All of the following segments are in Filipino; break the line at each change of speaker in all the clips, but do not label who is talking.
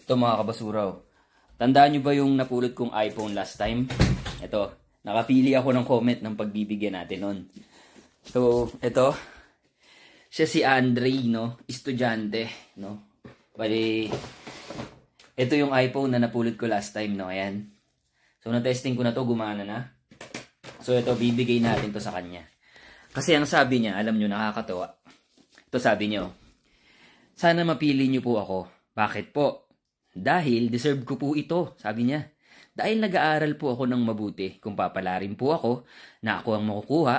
Ito mga kabasuraw. Tandaan nyo ba yung napulot kong iPhone last time? Ito, nakapili ako ng comment ng pagbibigyan natin nun. So, ito. Siya si Andre, no? Estudyante, no? Bali, ito yung iPhone na napulot ko last time, no? Ayan. So, na-testing ko na to, gumana na. So, ito, bibigay natin to sa kanya. Kasi ang sabi niya, alam nyo, nakakatawa. Ito sabi niyo, sana mapili niyo po ako. Bakit po? Dahil deserve ko po ito, sabi niya. Dahil nag-aaral po ako ng mabuti. Kung papalarin po ako na ako ang makukuha,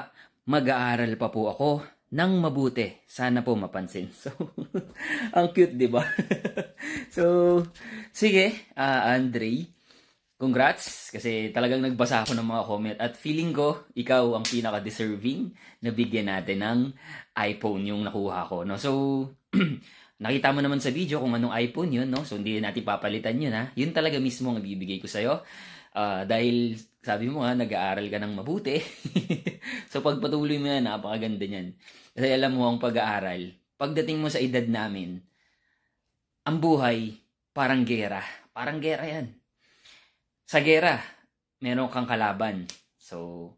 mag-aaral pa po ako ng mabuti. Sana po mapansin. So, ang cute, di ba? So, sige, Andre, congrats. Kasi talagang nagbasa ako ng mga comment. At feeling ko, ikaw ang pinaka-deserving na bigyan natin ng iPhone yung nakuha ko. No? So, nakita mo naman sa video kung anong iPhone yun, no? So, hindi natin papalitan yun, ha? Yun talaga mismo ang ibibigay ko sa'yo. Dahil, sabi mo nga, nag-aaral ka ng mabuti. So, pagpatuloy mo yan, napakaganda niyan. Kasi alam mo, ang pag-aaral, pagdating mo sa edad namin, ang buhay, parang gera. Parang gera yan. Sa gera, meron kang kalaban. So,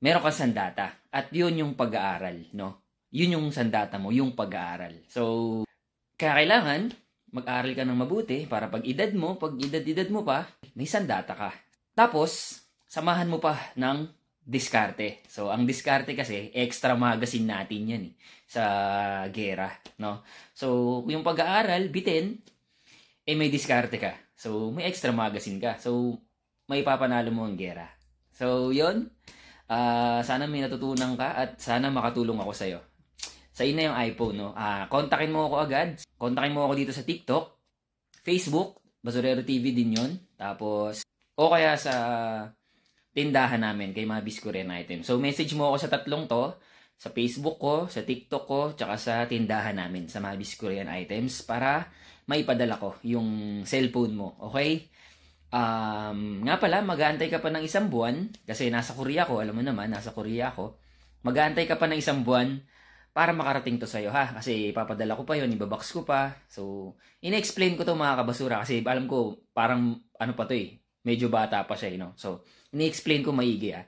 meron kang sandata. At yun yung pag-aaral, no? Yun yung sandata mo, yung pag-aaral. So, kaya kailangan mag-aaral ka ng mabuti para pag edad mo pa, may sandata ka. Tapos, samahan mo pa ng diskarte. So, ang diskarte kasi, extra magazine natin yan sa gera. No? So, yung pag-aaral, bitin, may diskarte ka. So, may extra magazine ka. So, may papanalo mo ang gera. So, yun. Sana may natutunan ka at sana makatulong ako sa'yo. Sa ina yung iPhone, no? Kontakin mo ako agad. Kontakin mo ako dito sa TikTok, Facebook, Basurero TV din yon. Tapos, o kaya sa tindahan namin kay Mabis Korean Items. So, message mo ako sa tatlong to. Sa Facebook ko, sa TikTok ko, tsaka sa tindahan namin, sa Mabis Korean Items, para maipadala ko yung cellphone mo. Okay? Nga pala, mag-aantay ka pa ng isang buwan, kasi nasa Korea ko, alam mo naman, nasa Korea ako. Mag-aantay ka pa ng isang buwan, para makarating to sa'yo, ha? Kasi ipapadala ko pa yon, ibabox ko pa. So, ina-explain ko to mga kabasura kasi alam ko parang ano pa to medyo bata pa siya, no? So, ina-explain ko maigi, ha?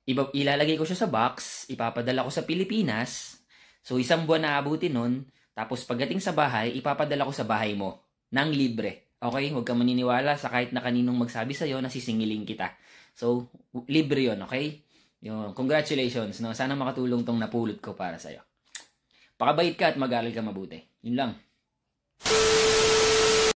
Ilalagay ko siya sa box, ipapadala ko sa Pilipinas. So, isang buwan na abutin nun. Tapos, pagdating sa bahay, ipapadala ko sa bahay mo ng libre. Okay? Huwag kang maniniwala sa kahit na kaninong magsabi sa'yo na sisingiling kita. So, libre yon, okay? Yung, congratulations, no? Sana makatulong tong napulot ko para sa'yo. Pakabait ka at mag-aaral ka mabuti. Yun lang.